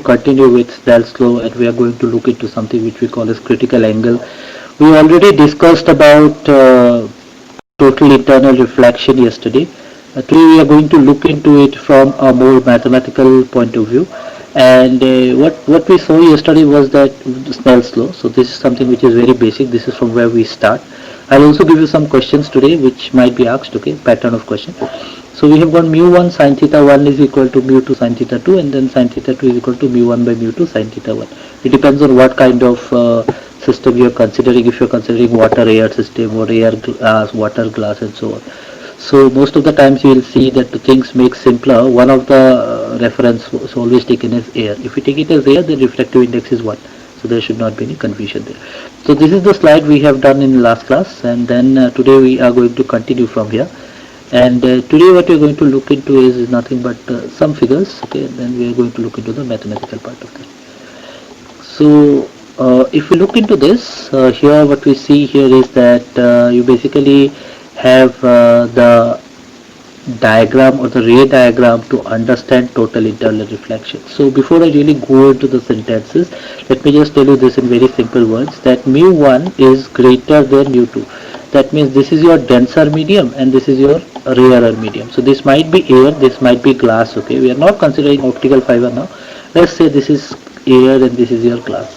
continue with Snell's law, and we are going to look into something which we call as critical angle. We already discussed about total internal reflection yesterday. Today we are going to look into it from a more mathematical point of view. And what we saw yesterday was that Snell's law. So this is something which is very basic. This is from where we start. I'll also give you some questions today which might be asked. Okay, pattern of question. So we have got mu1 sin theta 1 is equal to mu2 sin theta 2, and then sin theta 2 is equal to mu1 by mu2 sin theta 1. It depends on what kind of system you are considering. If you are considering water air system or air glass, water glass, and so on. So most of the times you will see that the things make simpler. One of the reference is always taken as air. If we take it as air, then refractive index is 1. So there should not be any confusion there. So this is the slide we have done in last class, and then today we are going to continue from here. And today what we are going to look into is nothing but some figures. Okay, and then we are going to look into the mathematical part of that. So if we look into this, here what we see here is that you basically have the diagram or the ray diagram to understand total internal reflection. So before I really go into the sentences, let me just tell you this in very simple words, that mu1 is greater than mu2. That means this is your denser medium and this is your rarer medium. So this might be air, this might be glass. Okay, we are not considering optical fiber now. Let's say this is air and this is your glass.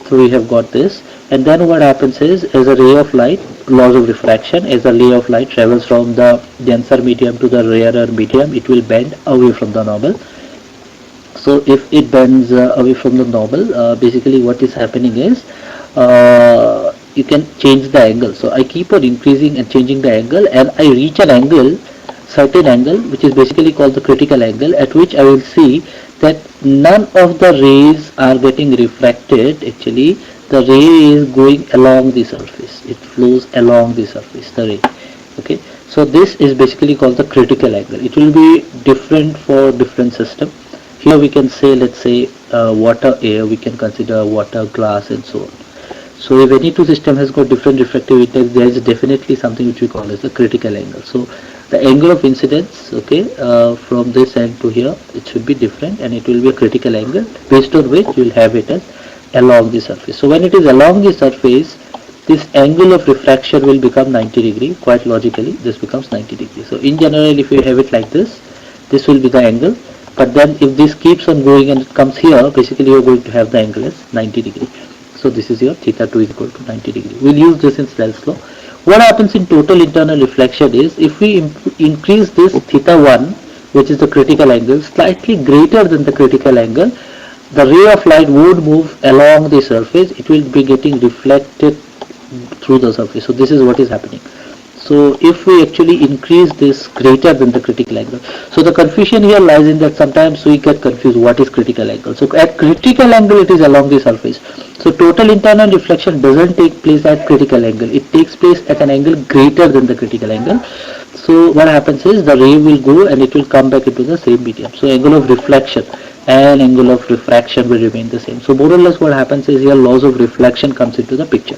So we have got this, and then what happens is, as a ray of light, laws of refraction, as a ray of light travels from the denser medium to the rarer medium, it will bend away from the normal. So if it bends away from the normal, basically what is happening is you can change the angle. So I keep on increasing and changing the angle, and I reach an angle, certain angle, which is basically called the critical angle, at which I will see that none of the rays are getting refracted. Actually, the ray is going along the surface. It flows along the surface, the ray. Okay, so this is basically called the critical angle. It will be different for different system. Here we can say, let's say water, air, we can consider water, glass, and so on. So if any two system has got different refractive index, there is definitely something which we call as the critical angle. So the angle of incidence, okay, from this end to here, it should be different, and it will be a critical angle based on which you will have it as along the surface. So when it is along the surface, this angle of refraction will become 90 degree. Quite logically, this becomes 90 degree. So in general, if you have it like this will be the angle. But then if this keeps on going and it comes here, basically you are going to have the angle as 90 degree. So this is your theta 2 is equal to 90 degree. We'll use this in Snell's law. What happens in total internal reflection is, if we increase this theta 1, which is the critical angle, slightly greater than the critical angle, the ray of light would move along the surface. It will be getting reflected through the surface. So this is what is happening. So if we actually increase this greater than the critical angle, so the confusion here lies in that sometimes we get confused what is critical angle. So at critical angle it is along the surface. So total internal reflection doesn't take place at critical angle. It takes place at an angle greater than the critical angle. So what happens is, the ray will go and it will come back into the same medium. So angle of reflection and angle of refraction will remain the same. So more or less what happens is, here laws of reflection comes into the picture.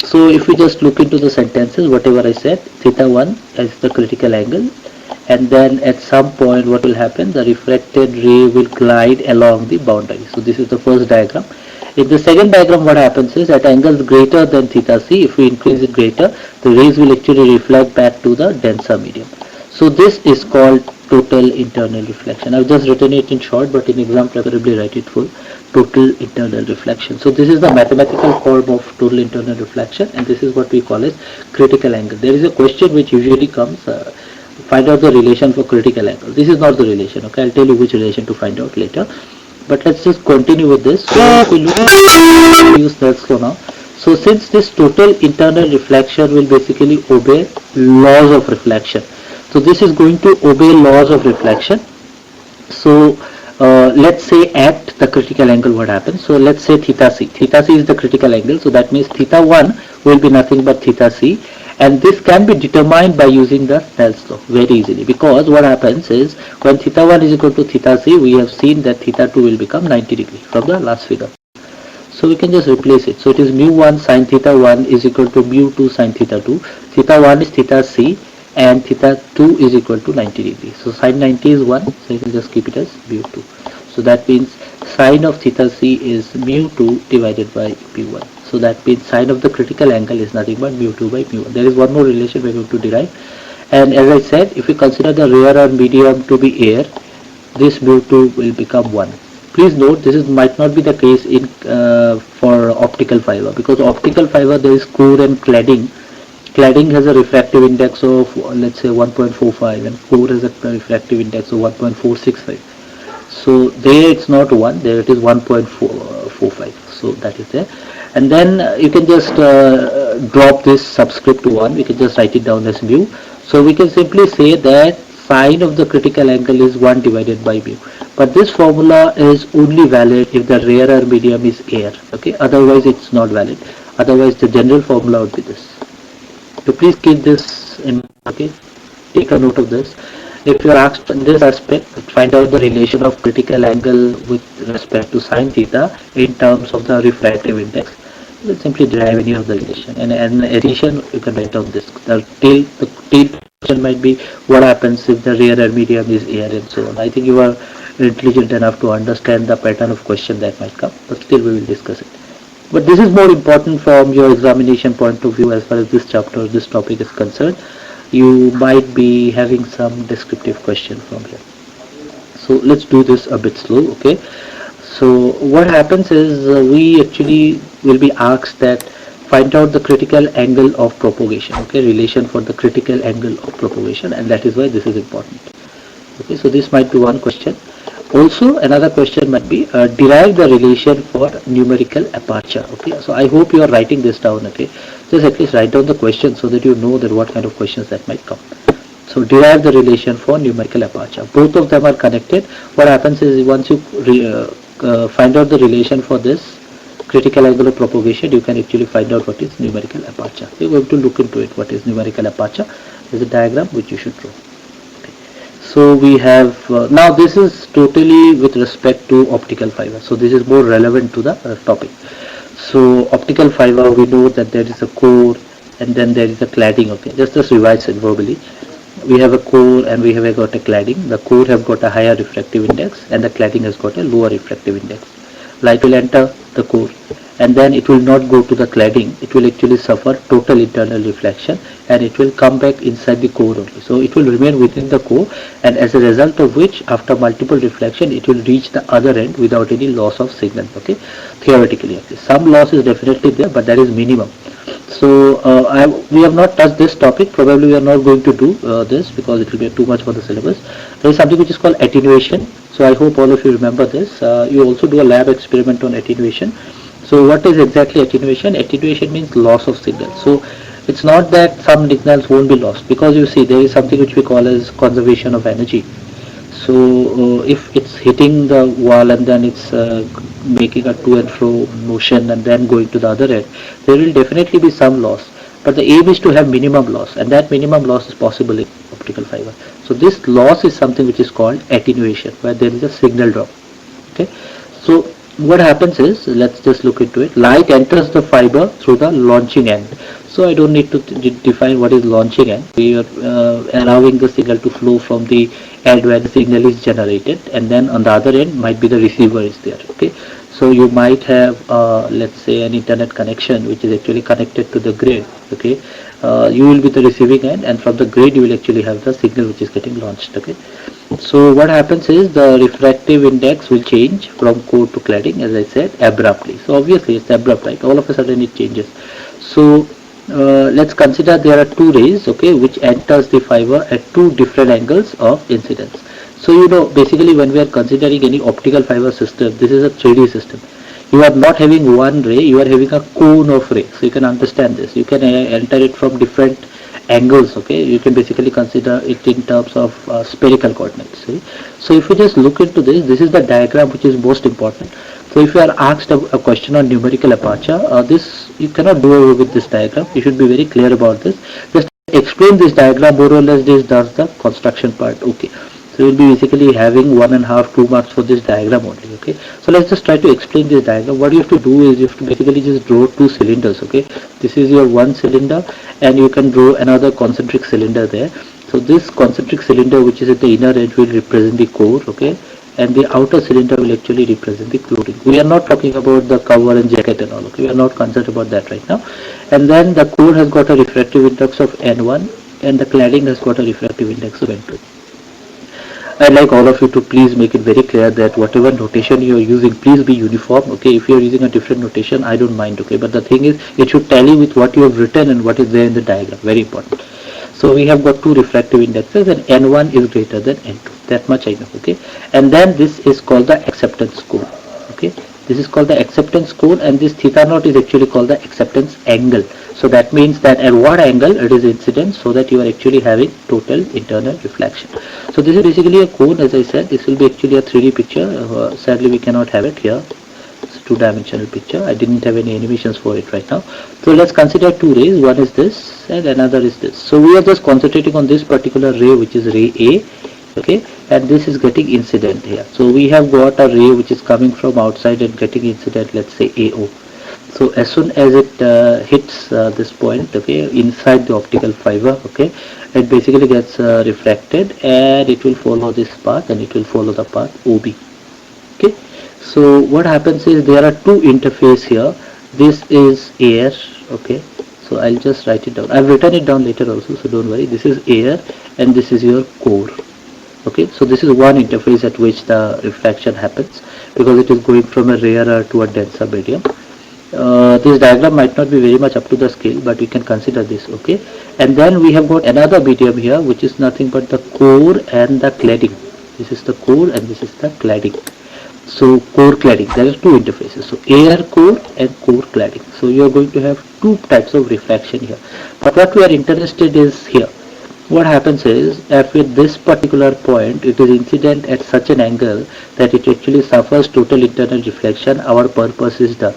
So if we just look into the sentences, whatever I said, theta 1 is the critical angle, and then at some point what will happen, the refracted ray will glide along the boundary. So this is the first diagram. In the second diagram, what happens is, at angles greater than theta c, if we increase it greater, the rays will actually reflect back to the denser medium. So this is called total internal reflection. I've just written it in short, but in exam preferably write it full. Total internal reflection. So this is the mathematical form of total internal reflection, and this is what we call as critical angle. There is a question which usually comes, find out the relation for critical angle. This is not the relation. Okay, I'll tell you which relation to find out later. But let's just continue with this. So if we look at use Snell's law now. So since this total internal reflection will basically obey laws of reflection, so this is going to obey laws of reflection. So let's say at the critical angle what happens. So let's say theta c. Theta c is the critical angle. So that means theta 1 will be nothing but theta c. And this can be determined by using the Snell's law very easily, because what happens is, when theta 1 is equal to theta c, we have seen that theta 2 will become 90 degree from the last figure. So we can just replace it. So it is mu1 sin theta 1 is equal to mu2 sin theta 2. Theta 1 is theta c, and theta 2 is equal to 90 degrees. So sin 90 is 1, so you can just keep it as mu2. So that means sine of theta c is mu2 divided by mu1. So that means sine of the critical angle is nothing but mu2 by mu1. There is one more relation we are going to derive. And as I said, if you consider the rear or medium to be air, this mu2 will become 1. Please note this is might not be the case in for optical fiber, because optical fiber there is core and cladding. Cladding has a refractive index of let's say 1.45 and core has a refractive index of 1.465. So there it's not 1, there it is 1.45. So that is there. And then you can just drop this subscript 1, we can just write it down as mu. So we can simply say that sine of the critical angle is 1 divided by mu. But this formula is only valid if the rarer medium is air. Okay, otherwise it's not valid. Otherwise the general formula would be this. So please keep this in, okay, take a note of this. If you are asked in this aspect, find out the relation of critical angle with respect to sine theta in terms of the refractive index. You will simply derive any of the relation. And in addition, you can write down this. The tail question might be what happens if the rarer medium is air and so on. I think you are intelligent enough to understand the pattern of question that might come, but still we will discuss it. But this is more important from your examination point of view as far as this chapter, this topic is concerned. You might be having some descriptive question from here. So let's do this a bit slow, okay? So what happens is we actually will be asked that find out the critical angle of propagation, okay? Relation for the critical angle of propagation, and that is why this is important. Okay, so this might be one question. Also another question might be derive the relation for numerical aperture. Okay, so I hope you are writing this down. Okay, just at least write down the question so that you know that what kind of questions that might come. So derive the relation for numerical aperture. Both of them are connected. What happens is once you find out the relation for this critical angle of propagation, you can actually find out what is numerical aperture. We're going to look into it. What is numerical aperture? There's a diagram which you should draw. So we have now this is totally with respect to optical fiber. So this is more relevant to the topic. So optical fiber, we know that there is a core and then there is a cladding. Okay, just revise it verbally. We have a core and we have got a cladding. The core have got a higher refractive index and the cladding has got a lower refractive index. Light will enter the core and then it will not go to the cladding. It will actually suffer total internal reflection and it will come back inside the core only. So it will remain within the core, and as a result of which after multiple reflection it will reach the other end without any loss of signal. Okay, theoretically, okay, some loss is definitely there, but that is minimum. So we have not touched this topic. Probably we are not going to do this because it will be too much for the syllabus. There is something which is called attenuation. So I hope all of you remember this. You also do a lab experiment on attenuation. So what is exactly attenuation? Attenuation means loss of signal. So it's not that some signals won't be lost, because you see there is something which we call as conservation of energy. So if it's hitting the wall and then it's making a to and fro motion and then going to the other end, there will definitely be some loss. But the aim is to have minimum loss, and that minimum loss is possible in optical fiber. So this loss is something which is called attenuation, where there is a signal drop. Okay, so what happens is, let's just look into it. Light enters the fiber through the launching end. So I don't need to define what is launching end. We are allowing the signal to flow from the end where the signal is generated, and then on the other end might be the receiver is there. Okay, so you might have let's say an internet connection which is actually connected to the grid. Okay, you will be the receiving end, and from the grid you will actually have the signal which is getting launched. Okay, so what happens is the refractive index will change from core to cladding, as I said, abruptly. So obviously it's abrupt, right? All of a sudden it changes. So let's consider there are two rays, okay, which enters the fiber at two different angles of incidence. So you know, basically when we are considering any optical fiber system, this is a 3D system. You are not having one ray, you are having a cone of rays. So you can understand this. You can enter it from different angles. Okay, you can basically consider it in terms of spherical coordinates. See? So if you just look into this is the diagram which is most important. So if you are asked a question on numerical aperture, this you cannot do away with this diagram. You should be very clear about this. Just explain this diagram more or less. This does the construction part. Okay, so you will be basically having 1.5 2 marks for this diagram only. Okay, so let's just try to explain this diagram. What you have to do is you have to basically just draw two cylinders. Okay, this is your one cylinder, and you can draw another concentric cylinder there. So this concentric cylinder which is at the inner edge will represent the core. Okay, and the outer cylinder will actually represent the clothing. We are not talking about the cover and jacket and all. Okay, we are not concerned about that right now. And then the core has got a refractive index of N1, and the cladding has got a refractive index of N2. I'd like all of you to please make it very clear that whatever notation you are using, please be uniform. Okay, if you are using a different notation, I don't mind. Okay, but the thing is, it should tally with what you have written and what is there in the diagram. Very important. So we have got two refractive indexes, and N1 is greater than N2. That much I know. Okay, and then this is called the acceptance score. Okay, this is called the acceptance score, and this theta naught is actually called the acceptance angle. So that means that at what angle it is incident, so that you are actually having total internal reflection. So this is basically a cone. As I said, this will be actually a 3D picture. Sadly we cannot have it here. It's a two-dimensional picture. I didn't have any animations for it right now. So let's consider two rays. One is this and another is this. So we are just concentrating on this particular ray, which is ray A. Okay, and this is getting incident here. So we have got a ray which is coming from outside and getting incident, let's say AO. So as soon as it hits this point, okay, inside the optical fiber, okay, it basically gets refracted, and it will follow this path, and it will follow the path OB. Okay, so what happens is there are two interface here. This is air. Okay, so I'll just write it down. I've written it down later also, so don't worry. This is air, and this is your core. Okay, so this is one interface at which the refraction happens, because it is going from a rarer to a denser medium. This diagram might not be very much up to the scale, but we can consider this. Okay, and then we have got another medium here, which is nothing but the core and the cladding. This is the core and this is the cladding. So core cladding, there are two interfaces, so air core and core cladding. So you are going to have two types of refraction here, but what we are interested is here. What happens is, if at this particular point it is incident at such an angle that it actually suffers total internal reflection, our purpose is done.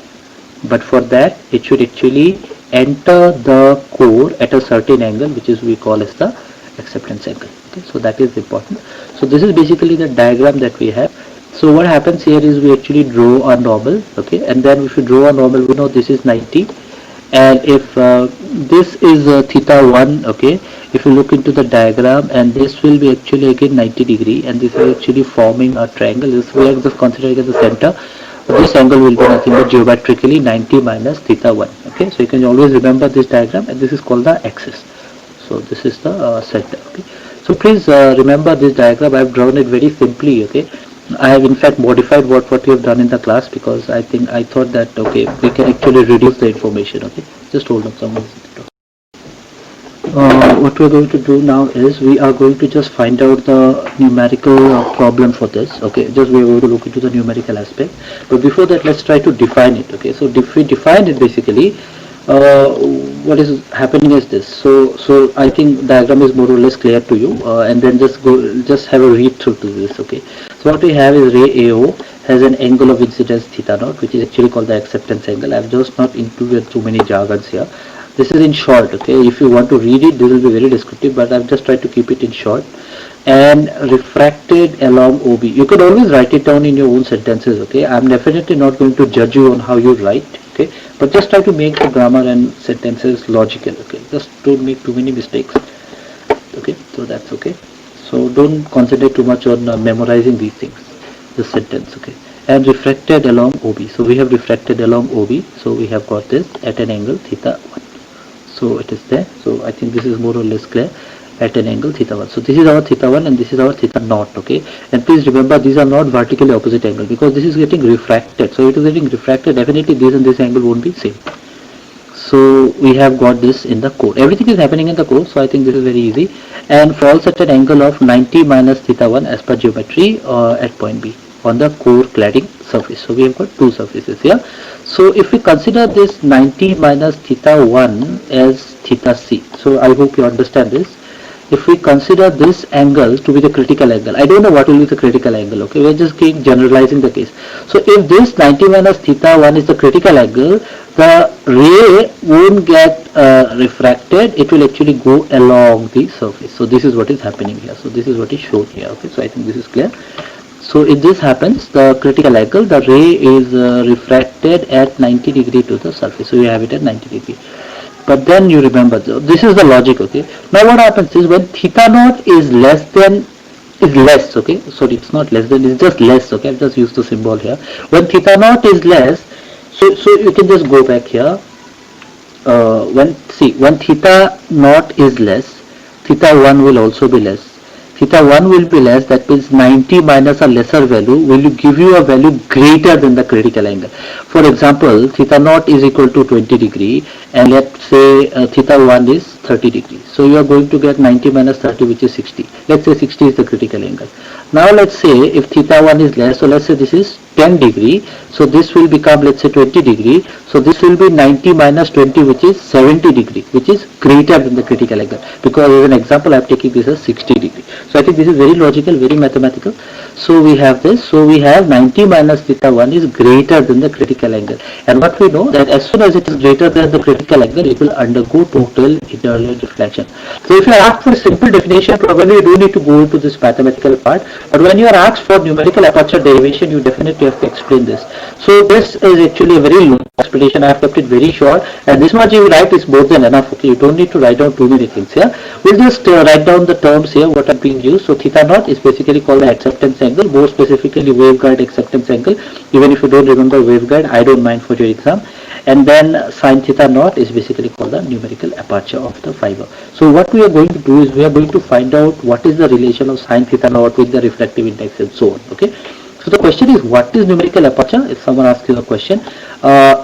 But for that, it should actually enter the core at a certain angle, which is we call as the acceptance angle. Okay, so that is important. So this is basically the diagram that we have. So what happens here is we actually draw a normal. Okay, and then if you draw a normal, we know this is 90, and if this is theta 1, okay, if you look into the diagram, and this will be actually again 90 degree, and this is actually forming a triangle. This we are just considering as the center. This angle will be nothing but geometrically 90 minus theta 1. Okay, so you can always remember this diagram, and this is called the axis. So this is the center. Okay, so please remember this diagram. I have drawn it very simply. Okay, I have in fact modified what you have done in the class, because I thought that okay, we can actually reduce the information. Okay, just hold on, someone. What we are going to do now is we are going to just find out the numerical problem for this. Okay, just we are going to look into the numerical aspect, but before that let's try to define it. Okay, so if we define it, basically what is happening is this. So I think diagram is more or less clear to you, and then just have a read through to this. Okay, so what we have is ray AO has an angle of incidence theta naught, which is actually called the acceptance angle. I've just not included too many jargons here. This is in short. Okay, if you want to read it, this will be very descriptive, but I've just tried to keep it in short. And refracted along OB. You could always write it down in your own sentences. Okay, I'm definitely not going to judge you on how you write. Okay, but just try to make the grammar and sentences logical. Okay, just don't make too many mistakes. Okay, so that's okay. So don't concentrate too much on memorizing these things. The sentence. Okay, and refracted along OB. So we have refracted along OB. So we have got this at an angle theta 1. So it is there. So I think this is more or less clear. At an angle theta 1. So this is our theta 1 and this is our theta naught. Okay, and please remember these are not vertically opposite angle, because this is getting refracted. So it is getting refracted, definitely this and this angle won't be same. So we have got this in the core. Everything is happening in the core, so I think this is very easy, and falls at an angle of 90 minus theta 1 as per geometry at point B on the core cladding surface. So we have got two surfaces here. So if we consider this 90 minus theta 1 as theta C, so I hope you understand this. If we consider this angle to be the critical angle, I don't know what will be the critical angle. Okay, we're just generalizing the case. So if this 90 minus theta 1 is the critical angle, the ray won't get refracted, it will actually go along the surface. So this is what is happening here. So this is what is shown here. Okay, so I think this is clear. So if this happens, the critical angle, the ray is refracted at 90 degree to the surface. So you have it at 90 degree. But then you remember, this is the logic. Okay, now what happens is when theta naught is less than is less, okay, sorry, it's not less than, it's just less, okay, I've just used the symbol here. When theta naught is less, so you can just go back here. When theta naught is less, theta 1 will also be less. Theta 1 will be less, that means 90 minus a lesser value will give you a value greater than the critical angle. For example, theta naught is equal to 20 degree, and let's say theta 1 is 30 degrees. So you are going to get 90 minus 30, which is 60. Let's say 60 is the critical angle. Now let's say if theta 1 is less, so let's say this is 10 degree, so this will become, let's say, 20 degree, so this will be 90 minus 20, which is 70 degree, which is greater than the critical angle, because as an example I am taking this as 60 degree. So I think this is very logical, very mathematical. So we have this, so we have 90 minus theta 1 is greater than the critical angle, and what we know that as soon as it is greater than the critical angle, it will undergo total internal reflection. So if you are asked for a simple definition, probably you don't need to go into this mathematical part, but when you are asked for numerical aperture derivation, you definitely have to explain this. So this is actually a very long explanation. I have kept it very short, and this much you write is more than enough. Okay, you don't need to write down too many things here. We'll just write down the terms here what are being used. So theta naught is basically called the acceptance angle, more specifically waveguide acceptance angle. Even if you don't remember waveguide, I don't mind for your exam. And then sine theta naught is basically called the numerical aperture of the fiber. So what we are going to do is we are going to find out what is the relation of sine theta naught with the refractive index and so on. Okay. So the question is, what is numerical aperture? If someone asks you a question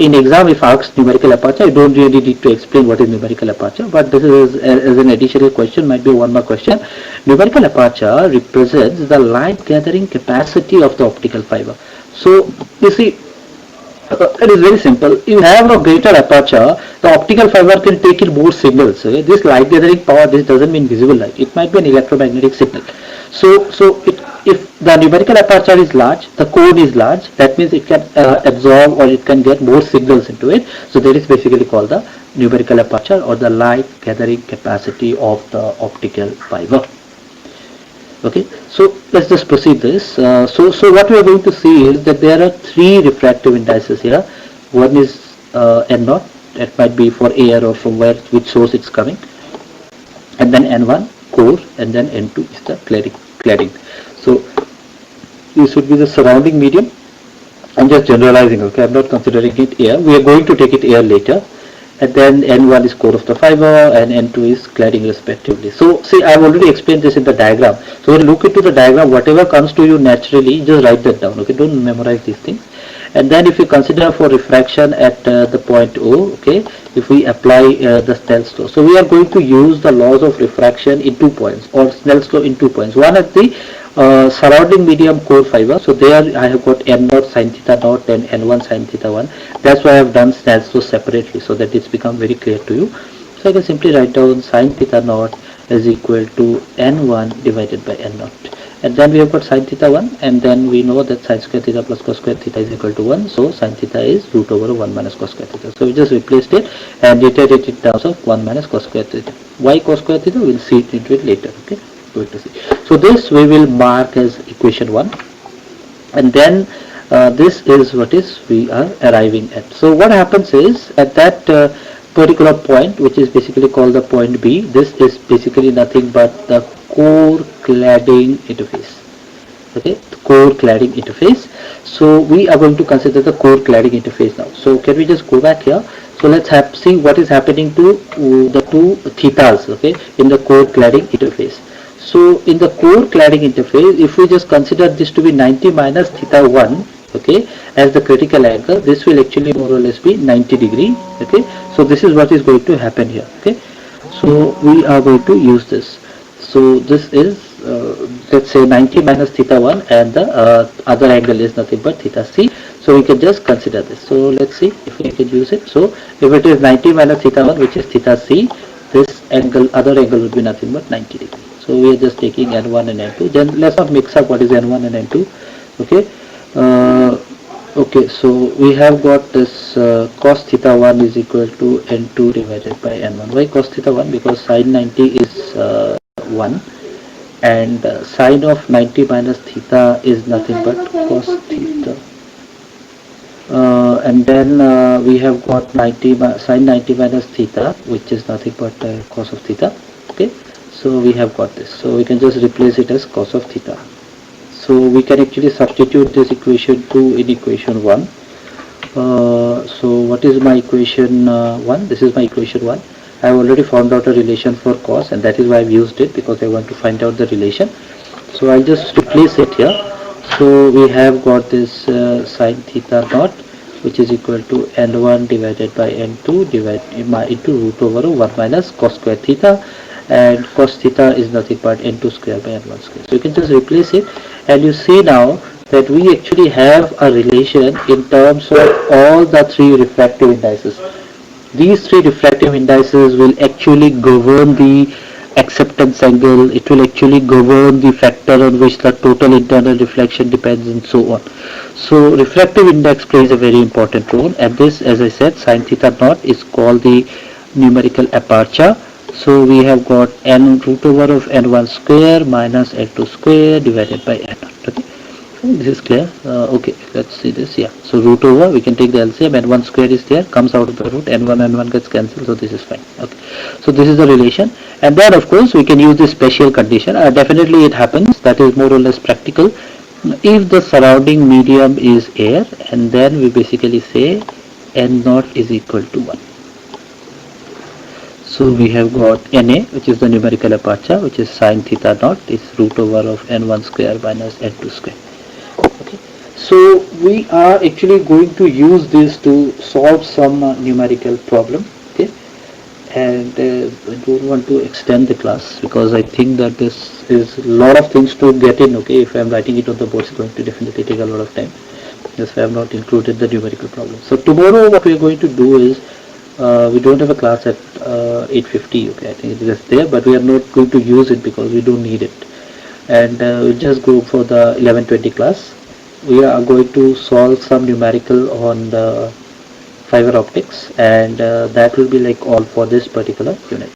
in exam, if asked numerical aperture, you don't really need to explain what is numerical aperture, but this is as an additional question, might be one more question. Numerical aperture represents the light gathering capacity of the optical fiber. So you see, it is very simple. You have a greater aperture, the optical fiber can take in more signals. Okay? This light gathering power, this doesn't mean visible light. It might be an electromagnetic signal. If the numerical aperture is large, the cone is large, that means it can absorb or it can get more signals into it. So that is basically called the numerical aperture or the light gathering capacity of the optical fiber. Okay, so let's just proceed this. So what we are going to see is that there are three refractive indices here. One is N0, that might be for air or from which source it's coming, and then N1 core, and then N2 is the cladding. So this would be the surrounding medium. I'm just generalizing. Okay, I'm not considering it air. We are going to take it air later. And then N1 is core of the fiber and N2 is cladding respectively. So see, I've already explained this in the diagram. So when you look into the diagram, whatever comes to you naturally, just write that down. Okay, don't memorize these things. And then if you consider for refraction at the point O, okay, if we apply the Snell's law, so we are going to use the laws of refraction in 2 points, or Snell's law in 2 points. One at the surrounding medium core fiber. So there I have got N0 sin theta naught and N1 sin theta 1. That's why I have done Snell's law separately, so that it's become very clear to you. So I can simply write down sin theta naught is equal to N1 divided by N0. And then we have got sin theta 1, and then we know that sin square theta plus cos square theta is equal to 1. So sin theta is root over 1 minus cos square theta. So we just replaced it and iterated it in terms of 1 minus cos square theta. Why cos square theta? We'll see it into it later. Okay. To see. So this we will mark as equation 1, and then this is what is we are arriving at. So what happens is at that particular point, which is basically called the point B, this is basically nothing but the core cladding interface. Okay, the core cladding interface. So we are going to consider the core cladding interface now. So can we just go back here? So let's see what is happening to the two thetas, okay, in the core cladding interface. So in the core cladding interface, if we just consider this to be 90 minus theta 1, okay, as the critical angle, this will actually more or less be 90 degree. Okay, so this is what is going to happen here. Okay, so we are going to use this. So this is let's say 90 minus theta 1, and the other angle is nothing but theta c. So we can just consider this. So let's see if we can use it. So if it is 90 minus theta 1, which is theta c, this angle, other angle would be nothing but 90 degree. So we are just taking N1 and N2. Then let's not mix up what is N1 and N2. Okay. Okay. So we have got this cos theta 1 is equal to N2 divided by N1. Why cos theta 1? Because sine 90 is 1, and sine of 90 minus theta is nothing but cos theta. And then we have got 90 sine 90 minus theta, which is nothing but cos of theta. Okay. So we have got this. So we can just replace it as cos of theta. So we can actually substitute this equation 2 in equation 1. So what is my equation 1? This is my equation 1. I have already found out a relation for cos, and that is why I've used it, because I want to find out the relation. So I'll just replace it here. So we have got this sine theta naught, which is equal to n1 divided by n2 divided into root over 1 minus cos square theta, and cos theta is nothing but n2 square by n1 square. So you can just replace it, and you see now that we actually have a relation in terms of all the three refractive indices. These three refractive indices will actually govern the acceptance angle, it will actually govern the factor on which the total internal reflection depends, and so on. So refractive index plays a very important role, and this, as I said, sin theta naught is called the numerical aperture. So we have got n root over of n1 square minus n2 square divided by n naught. Okay. This is clear. Okay, let's see this. Yeah, so root over, we can take the LCM, n1 square is there, comes out of the root, n1 gets cancelled, so this is fine. Okay, so this is the relation, and then of course we can use this special condition. Definitely it happens, that is more or less practical, if the surrounding medium is air, and then we basically say n naught is equal to 1. So we have got Na, which is the numerical aperture, which is sin theta naught is root over of n1 square minus n2 square. Okay. So we are actually going to use this to solve some numerical problem. Okay, and I don't want to extend the class, because I think that this is a lot of things to get in. Okay, if I am writing it on the board, it's going to definitely take a lot of time. That's why I have not included the numerical problem. So tomorrow what we are going to do is, we don't have a class at 8:50. Okay, I think it is there, but we are not going to use it because we don't need it, and we'll just go for the 11:20 class. We are going to solve some numerical on the fiber optics, and that will be like all for this particular unit.